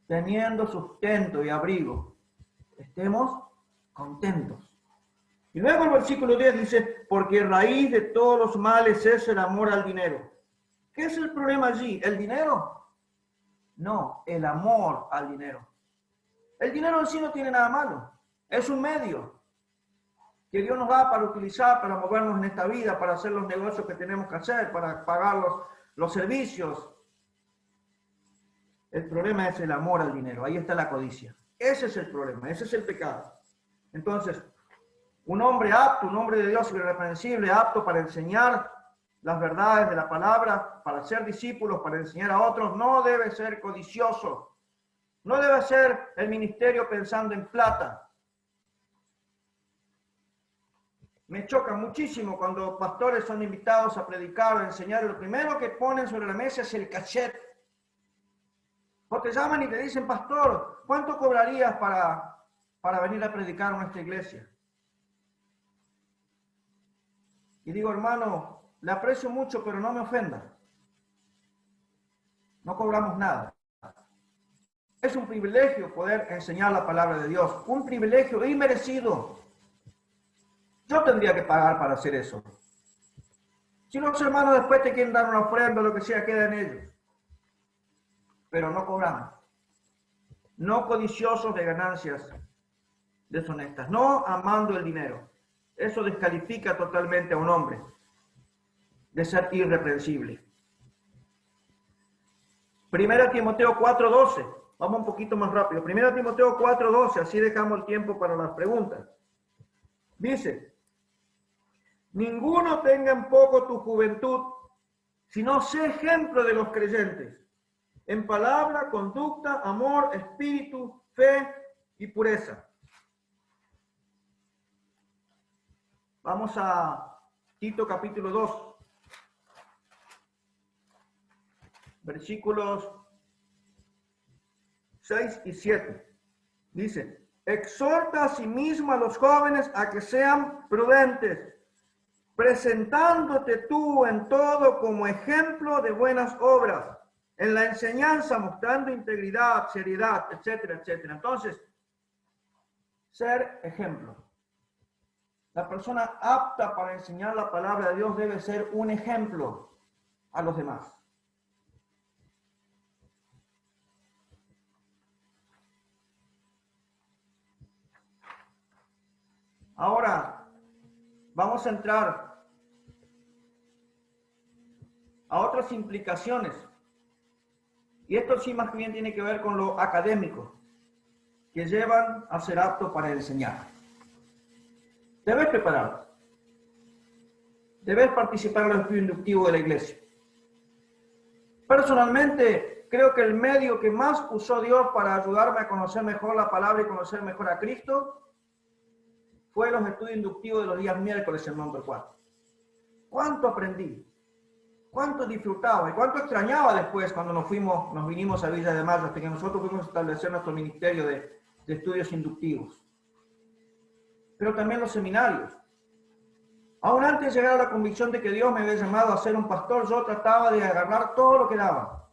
Teniendo sustento y abrigo, estemos contentos. Y luego el versículo 10 dice, porque raíz de todos los males es el amor al dinero. ¿Qué es el problema allí? ¿El dinero? No, el amor al dinero. El dinero en sí no tiene nada malo. Es un medio que Dios nos da para utilizar, para movernos en esta vida, para hacer los negocios que tenemos que hacer, para pagar los servicios. El problema es el amor al dinero. Ahí está la codicia. Ese es el problema, ese es el pecado. Entonces, un hombre apto, un hombre de Dios irreprensible, apto para enseñar las verdades de la palabra, para ser discípulos, para enseñar a otros, no debe ser codicioso. No debe ser el ministerio pensando en plata. Me choca muchísimo cuando pastores son invitados a predicar o a enseñar. Lo primero que ponen sobre la mesa es el cachet. O te llaman y te dicen, pastor, ¿cuánto cobrarías para venir a predicar a nuestra iglesia? Y digo, hermano, le aprecio mucho, pero no me ofenda. No cobramos nada. Es un privilegio poder enseñar la palabra de Dios. Un privilegio inmerecido. Yo tendría que pagar para hacer eso. Si los hermanos después te quieren dar una ofrenda o lo que sea, queda en ellos. Pero no cobramos. No codiciosos de ganancias deshonestas. No amando el dinero. Eso descalifica totalmente a un hombre de ser irreprensible. 1 Timoteo 4:12. Vamos un poquito más rápido. 1 Timoteo 4:12. Así dejamos el tiempo para las preguntas. Dice, ninguno tenga en poco tu juventud, sino sé ejemplo de los creyentes, en palabra, conducta, amor, espíritu, fe y pureza. Vamos a Tito capítulo 2, versículos 6 y 7. Dice, exhorta a sí mismo a los jóvenes a que sean prudentes, presentándote tú en todo como ejemplo de buenas obras, en la enseñanza mostrando integridad, seriedad, etcétera, etcétera. Entonces, ser ejemplo. La persona apta para enseñar la palabra de Dios debe ser un ejemplo a los demás. Ahora, vamos a entrar a otras implicaciones. Y esto sí más bien tiene que ver con lo académico, que llevan a ser apto para enseñar. Debes prepararte. Debes participar en el estudio inductivo de la iglesia. Personalmente, creo que el medio que más usó Dios para ayudarme a conocer mejor la palabra y conocer mejor a Cristo fue los estudios inductivos de los días miércoles en Monte 4. ¿Cuánto aprendí? ¿Cuánto disfrutaba? ¿Y cuánto extrañaba después cuando nos vinimos a Villa de Mayo, hasta que nosotros fuimos a establecer nuestro ministerio de estudios inductivos? Pero también los seminarios. Aún antes de llegar a la convicción de que Dios me había llamado a ser un pastor, yo trataba de agarrar todo lo que daba.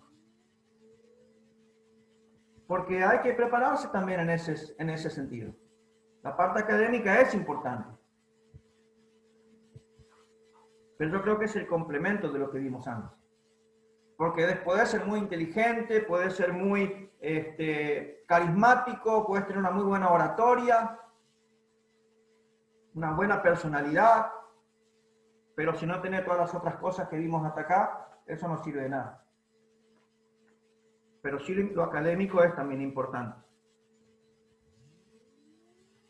Porque hay que prepararse también en ese sentido. La parte académica es importante. Pero yo creo que es el complemento de lo que vimos antes. porque puede ser muy inteligente, puede ser muy carismático, puedes tener una muy buena oratoria, una buena personalidad, pero si no tiene todas las otras cosas que vimos hasta acá, eso no sirve de nada. Pero sí lo académico es también importante.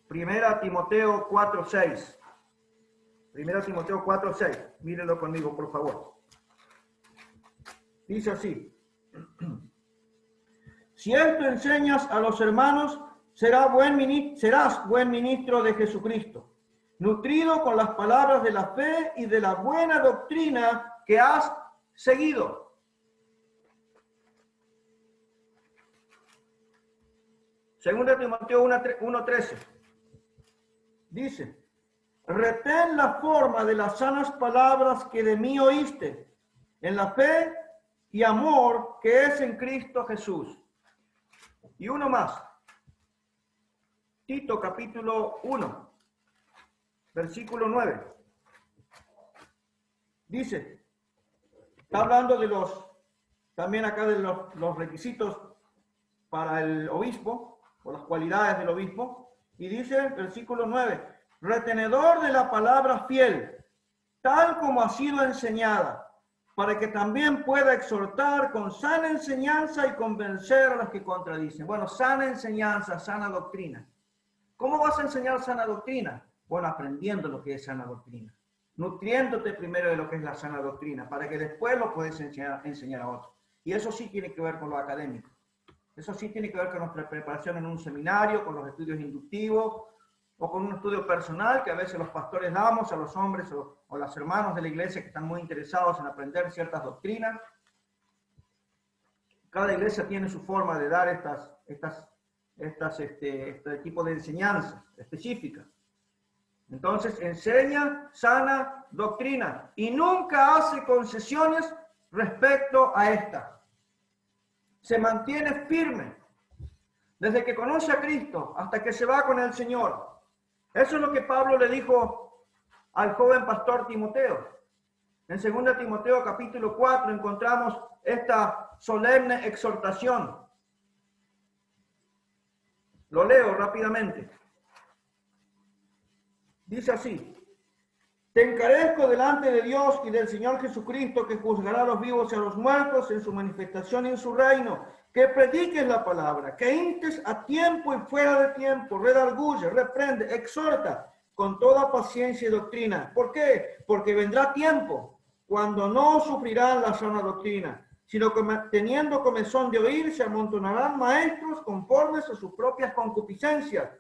Primera Timoteo 4:6. Primera Timoteo 4:6. Mírenlo conmigo, por favor. Dice así: si esto enseñas a los hermanos, serás buen ministro de Jesucristo, nutrido con las palabras de la fe y de la buena doctrina que has seguido. Segunda Timoteo 1:13. Dice: retén la forma de las sanas palabras que de mí oíste, en la fe y amor que es en Cristo Jesús. Y uno más. Tito capítulo 1, versículo 9. Dice, está hablando de también acá de los requisitos para el obispo, o las cualidades del obispo, y dice, versículo 9, retenedor de la palabra fiel, tal como ha sido enseñada, para que también pueda exhortar con sana enseñanza y convencer a los que contradicen. Bueno, sana enseñanza, sana doctrina. ¿Cómo vas a enseñar sana doctrina? Bueno, aprendiendo lo que es sana doctrina, nutriéndote primero de lo que es la sana doctrina, para que después lo puedes enseñar a otros. Y eso sí tiene que ver con lo académico. Eso sí tiene que ver con nuestra preparación en un seminario, con los estudios inductivos, o con un estudio personal que a veces los pastores damos a los hombres o los hermanos de la iglesia que están muy interesados en aprender ciertas doctrinas. Cada iglesia tiene su forma de dar este tipo de enseñanzas específicas. Entonces, enseña sana doctrina y nunca hace concesiones respecto a esta. Se mantiene firme desde que conoce a Cristo hasta que se va con el Señor. Eso es lo que Pablo le dijo al joven pastor Timoteo. En 2 Timoteo capítulo 4 encontramos esta solemne exhortación. Lo leo rápidamente. Dice así: te encarezco delante de Dios y del Señor Jesucristo, que juzgará a los vivos y a los muertos en su manifestación y en su reino, que prediques la palabra, que instes a tiempo y fuera de tiempo, redarguye, reprende, exhorta con toda paciencia y doctrina. ¿Por qué? Porque vendrá tiempo cuando no sufrirán la sana doctrina, sino que teniendo comezón de oír, se amontonarán maestros conformes a sus propias concupiscencias,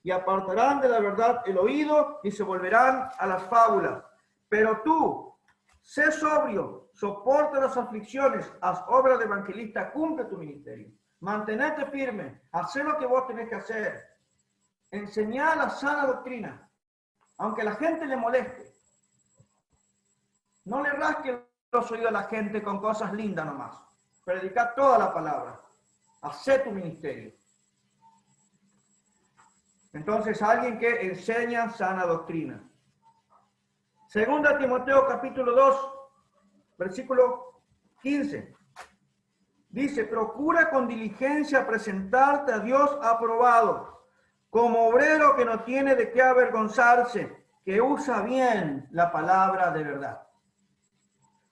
y apartarán de la verdad el oído y se volverán a las fábulas. Pero tú, sé sobrio, soporta las aflicciones, haz obra de evangelista, cumple tu ministerio. Mantenete firme, haz lo que vos tenés que hacer. Enseñá la sana doctrina, aunque la gente le moleste. No le rasque los oídos a la gente con cosas lindas nomás. Predica toda la palabra. Haz tu ministerio. Entonces, alguien que enseña sana doctrina. Segunda Timoteo capítulo 2, versículo 15. Dice, procura con diligencia presentarte a Dios aprobado, como obrero que no tiene de qué avergonzarse, que usa bien la palabra de verdad.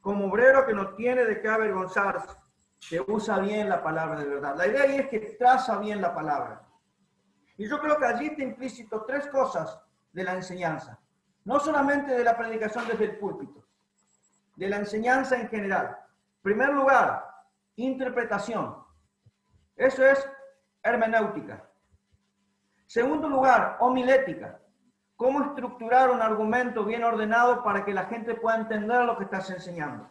Como obrero que no tiene de qué avergonzarse, que usa bien la palabra de verdad. La idea ahí es que traza bien la palabra. Y yo creo que allí está implícito tres cosas de la enseñanza. No solamente de la predicación desde el púlpito, de la enseñanza en general. En primer lugar, interpretación. Eso es hermenéutica. Segundo lugar, homilética. Cómo estructurar un argumento bien ordenado para que la gente pueda entender lo que estás enseñando.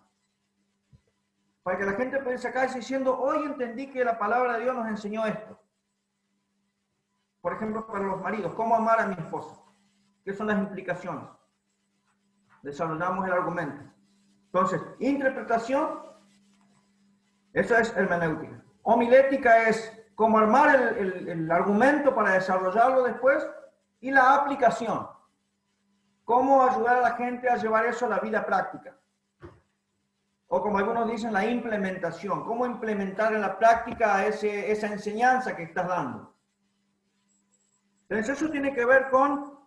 Para que la gente pueda sacarse diciendo, hoy entendí que la palabra de Dios nos enseñó esto. Por ejemplo, para los maridos, ¿cómo amar a mi esposa? ¿Qué son las implicaciones? Desarrollamos el argumento. Entonces, interpretación, eso es hermenéutica. Homilética es cómo armar el argumento para desarrollarlo después. Y la aplicación, cómo ayudar a la gente a llevar eso a la vida práctica. O como algunos dicen, la implementación. ¿Cómo implementar en la práctica esa enseñanza que estás dando? Entonces eso tiene que ver con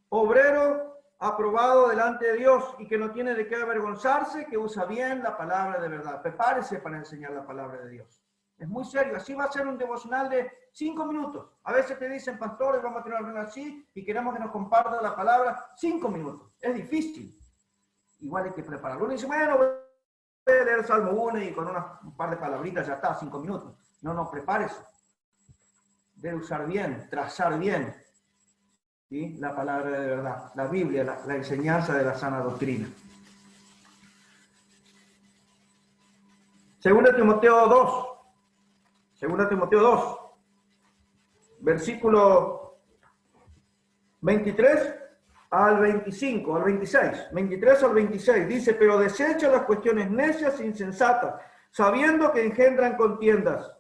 obrero aprobado delante de Dios y que no tiene de qué avergonzarse, que usa bien la palabra de verdad. Prepárese para enseñar la palabra de Dios. Es muy serio. Así va a ser un devocional de 5 minutos. A veces te dicen, pastor, vamos a tener una reunión así y queremos que nos comparta la palabra 5 minutos. Es difícil. Igual hay que prepararlo. Uno dice, bueno, voy a leer Salmo 1 y con un par de palabritas ya está, 5 minutos. No, prepárese. Debe usar bien, trazar bien, ¿sí? La palabra de verdad, la Biblia, la enseñanza de la sana doctrina. Segunda Timoteo 2, versículo 23 al 25, al 26, 23 al 26, dice, pero desecha las cuestiones necias e insensatas, sabiendo que engendran contiendas,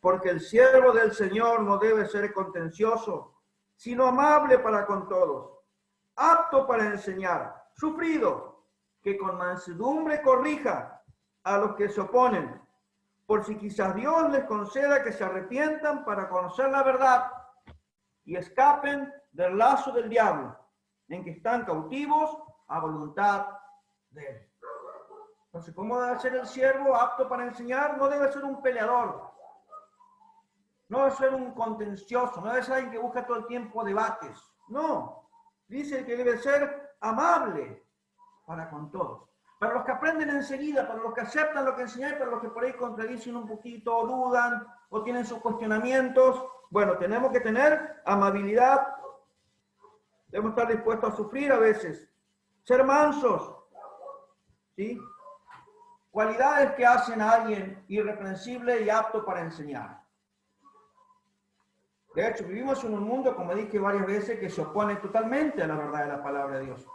porque el siervo del Señor no debe ser contencioso, sino amable para con todos, apto para enseñar, sufrido, que con mansedumbre corrija a los que se oponen, por si quizás Dios les conceda que se arrepientan para conocer la verdad y escapen del lazo del diablo, en que están cautivos a voluntad de él. Entonces, ¿cómo debe ser el siervo apto para enseñar? No debe ser un peleador, no debe ser un contencioso, no debe ser alguien que busca todo el tiempo debates. No, dice que debe ser amable para con todos. Para los que aprenden enseguida, para los que aceptan lo que enseñan, para los que por ahí contradicen un poquito, o dudan, o tienen sus cuestionamientos. Bueno, tenemos que tener amabilidad, debemos estar dispuestos a sufrir a veces, ser mansos, ¿sí? Cualidades que hacen a alguien irreprensible y apto para enseñar. De hecho, vivimos en un mundo, como dije varias veces, que se opone totalmente a la verdad de la palabra de Dios.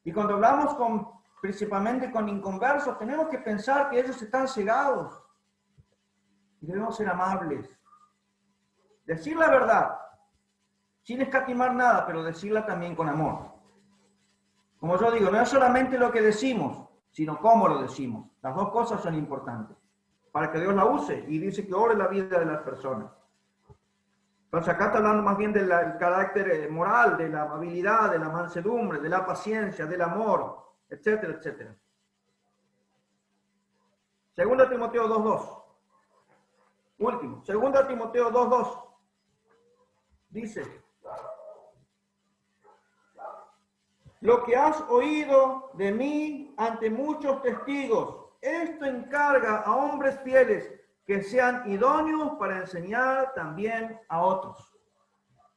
Y cuando hablamos principalmente con inconversos, tenemos que pensar que ellos están cegados. Y debemos ser amables. Decir la verdad, sin escatimar nada, pero decirla también con amor. Como yo digo, no es solamente lo que decimos, sino cómo lo decimos. Las dos cosas son importantes. Para que Dios la use, y dice que ore la vida de las personas. Entonces acá está hablando más bien del carácter moral, de la amabilidad, de la mansedumbre, de la paciencia, del amor, etcétera, etcétera. Segunda Timoteo 2.2. Último. Segunda Timoteo 2.2. Dice, lo que has oído de mí ante muchos testigos, esto encarga a hombres fieles que sean idóneos para enseñar también a otros.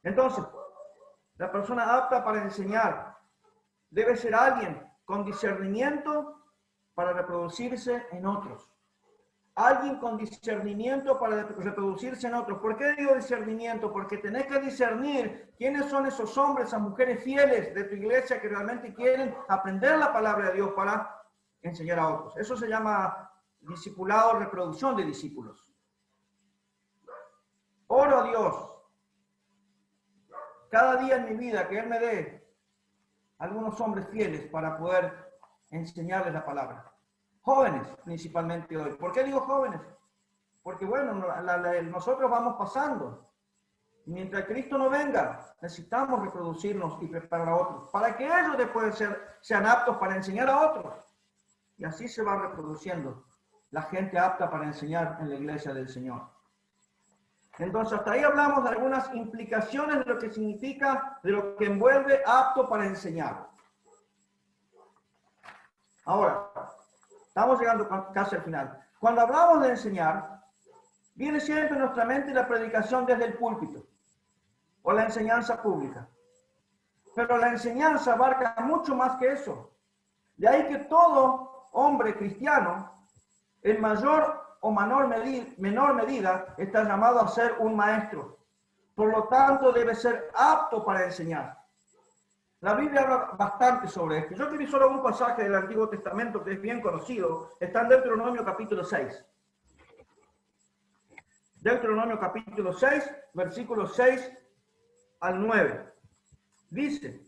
Entonces, la persona apta para enseñar debe ser alguien con discernimiento para reproducirse en otros. Alguien con discernimiento para reproducirse en otros. ¿Por qué digo discernimiento? Porque tenés que discernir quiénes son esos hombres, esas mujeres fieles de tu iglesia que realmente quieren aprender la palabra de Dios para enseñar a otros. Eso se llama discipulado, reproducción de discípulos. Oro a Dios cada día en mi vida que Él me dé algunos hombres fieles para poder enseñarles la palabra. Jóvenes, principalmente hoy. ¿Por qué digo jóvenes? Porque, bueno, nosotros vamos pasando. Y mientras Cristo no venga, necesitamos reproducirnos y preparar a otros, para que ellos después sean aptos para enseñar a otros. Y así se va reproduciendo la gente apta para enseñar en la iglesia del Señor. Entonces, hasta ahí hablamos de algunas implicaciones de lo que significa, de lo que envuelve apto para enseñar. Ahora, estamos llegando casi al final. Cuando hablamos de enseñar, viene siempre en nuestra mente la predicación desde el púlpito o la enseñanza pública. Pero la enseñanza abarca mucho más que eso. De ahí que todo hombre cristiano, en mayor o menor medida, está llamado a ser un maestro. Por lo tanto, debe ser apto para enseñar. La Biblia habla bastante sobre esto. Yo quiero solo un pasaje del Antiguo Testamento que es bien conocido. Está en Deuteronomio capítulo 6. Deuteronomio capítulo 6, versículos 6 al 9. Dice,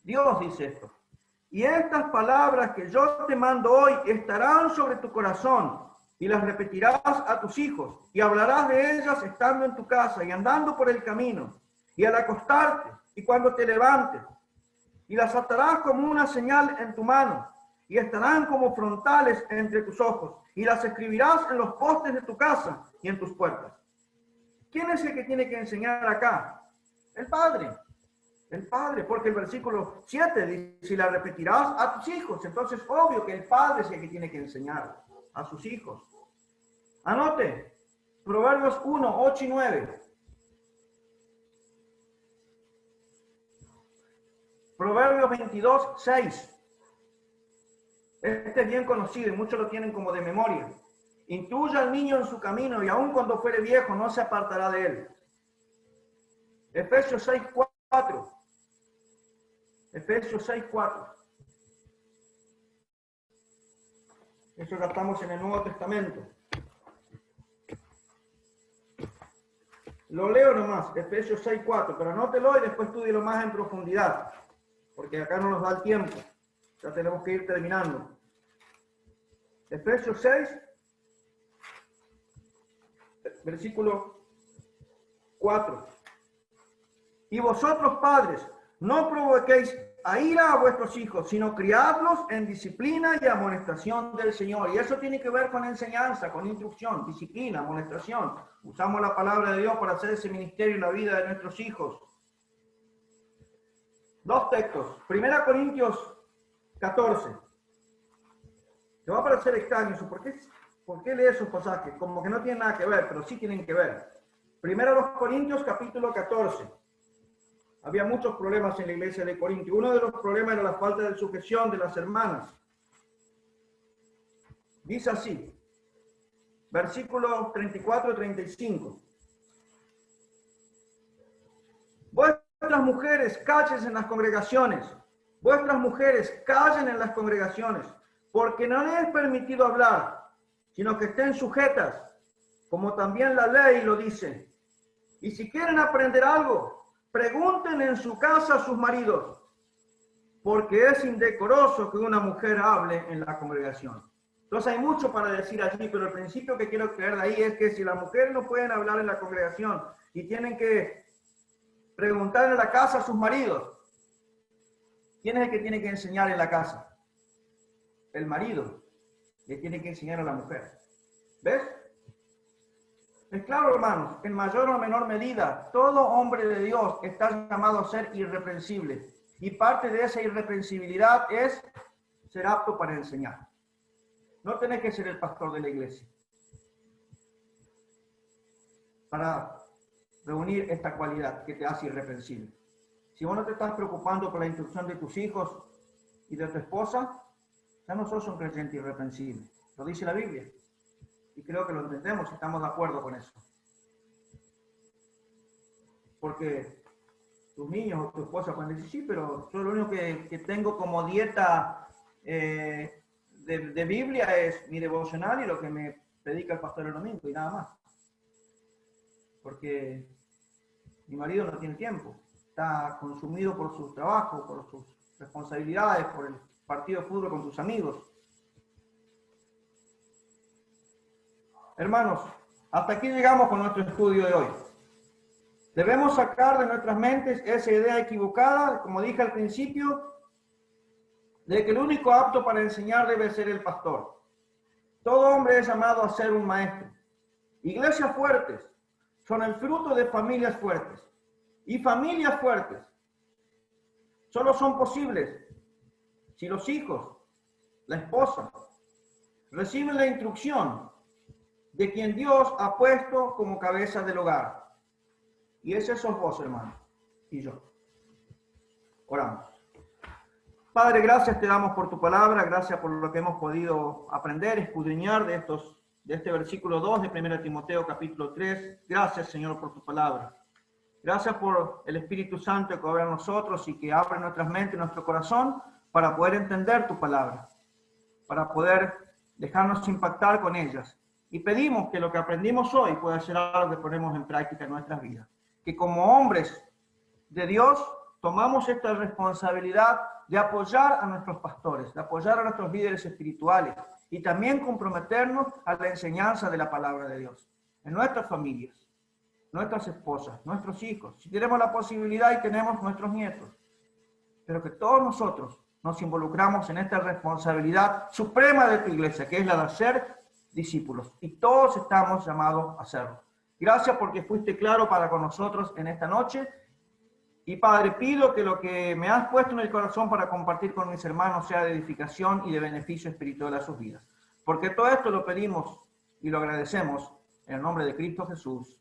Dios dice esto. Y estas palabras que yo te mando hoy estarán sobre tu corazón, y las repetirás a tus hijos, y hablarás de ellas estando en tu casa y andando por el camino, y al acostarte, y cuando te levantes, y las atarás como una señal en tu mano, y estarán como frontales entre tus ojos, y las escribirás en los postes de tu casa y en tus puertas. ¿Quién es el que tiene que enseñar acá? El Padre. El Padre, porque el versículo 7 dice, y la repetirás a tus hijos. Entonces, obvio que el Padre es el que tiene que enseñar a sus hijos. Anote, Proverbios 1, 8 y 9. Proverbios 22, 6. Este es bien conocido y muchos lo tienen como de memoria. Instruya al niño en su camino y aun cuando fuere viejo no se apartará de él. Efesios 6, 4. Efesios 6, 4. Eso ya estamos en el Nuevo Testamento. Lo leo nomás, Efesios 6, 4, pero anótelo y después estúdielo más en profundidad, porque acá no nos da el tiempo. Ya tenemos que ir terminando. Efesios 6, versículo 4. Y vosotros, padres, no provoquéis a ira a vuestros hijos, sino criadlos en disciplina y amonestación del Señor. Y eso tiene que ver con enseñanza, con instrucción, disciplina, amonestación. Usamos la palabra de Dios para hacer ese ministerio en la vida de nuestros hijos. Dos textos. 1 Corintios 14. Te va a parecer extraño eso. ¿Por qué lee esos pasajes? Como que no tienen nada que ver, pero sí tienen que ver. 1 Corintios capítulo 14. Había muchos problemas en la iglesia de Corinto. Uno de los problemas era la falta de sujeción de las hermanas. Dice así, versículos 34 y 35. Vuestras mujeres callen en las congregaciones. Vuestras mujeres callen en las congregaciones, porque no les es permitido hablar, sino que estén sujetas, como también la ley lo dice. Y si quieren aprender algo, pregunten en su casa a sus maridos, porque es indecoroso que una mujer hable en la congregación. Entonces hay mucho para decir allí, pero el principio que quiero creer de ahí es que si las mujeres no pueden hablar en la congregación y tienen que preguntar en la casa a sus maridos, ¿quién es el que tiene que enseñar en la casa? El marido le tiene que enseñar a la mujer. ¿Ves? Es claro, hermanos, en mayor o menor medida, todo hombre de Dios está llamado a ser irreprensible. Y parte de esa irreprensibilidad es ser apto para enseñar. No tenés que ser el pastor de la iglesia para reunir esta cualidad que te hace irreprensible. Si vos no te estás preocupando por la instrucción de tus hijos y de tu esposa, ya no sos un creyente irreprensible. Lo dice la Biblia. Y creo que lo entendemos, estamos de acuerdo con eso. Porque tus niños o tu esposa pueden decir, sí, pero yo lo único que tengo como dieta de Biblia es mi devocional y lo que me predica el pastor el domingo y nada más. Porque mi marido no tiene tiempo. Está consumido por su trabajo, por sus responsabilidades, por el partido de fútbol con sus amigos. Hermanos, hasta aquí llegamos con nuestro estudio de hoy. Debemos sacar de nuestras mentes esa idea equivocada, como dije al principio, de que el único apto para enseñar debe ser el pastor. Todo hombre es llamado a ser un maestro. Iglesias fuertes son el fruto de familias fuertes. Y familias fuertes solo son posibles si los hijos, la esposa, reciben la instrucción de quien Dios ha puesto como cabeza del hogar. Y ese sos vos, hermano, y yo. Oramos. Padre, gracias te damos por tu palabra, gracias por lo que hemos podido aprender, escudriñar de este versículo 2 de 1 Timoteo capítulo 3. Gracias, Señor, por tu palabra. Gracias por el Espíritu Santo que obra en nosotros y que abre nuestras mentes y nuestro corazón para poder entender tu palabra, para poder dejarnos impactar con ellas. Y pedimos que lo que aprendimos hoy pueda ser algo que ponemos en práctica en nuestras vidas. Que como hombres de Dios tomamos esta responsabilidad de apoyar a nuestros pastores, de apoyar a nuestros líderes espirituales y también comprometernos a la enseñanza de la palabra de Dios en nuestras familias, nuestras esposas, nuestros hijos, si tenemos la posibilidad y tenemos nuestros nietos, pero que todos nosotros nos involucramos en esta responsabilidad suprema de tu iglesia, que es la de hacer discípulos, y todos estamos llamados a hacerlo. Gracias porque fuiste claro para con nosotros en esta noche. Y Padre, pido que lo que me has puesto en el corazón para compartir con mis hermanos sea de edificación y de beneficio espiritual a sus vidas. Porque todo esto lo pedimos y lo agradecemos en el nombre de Cristo Jesús.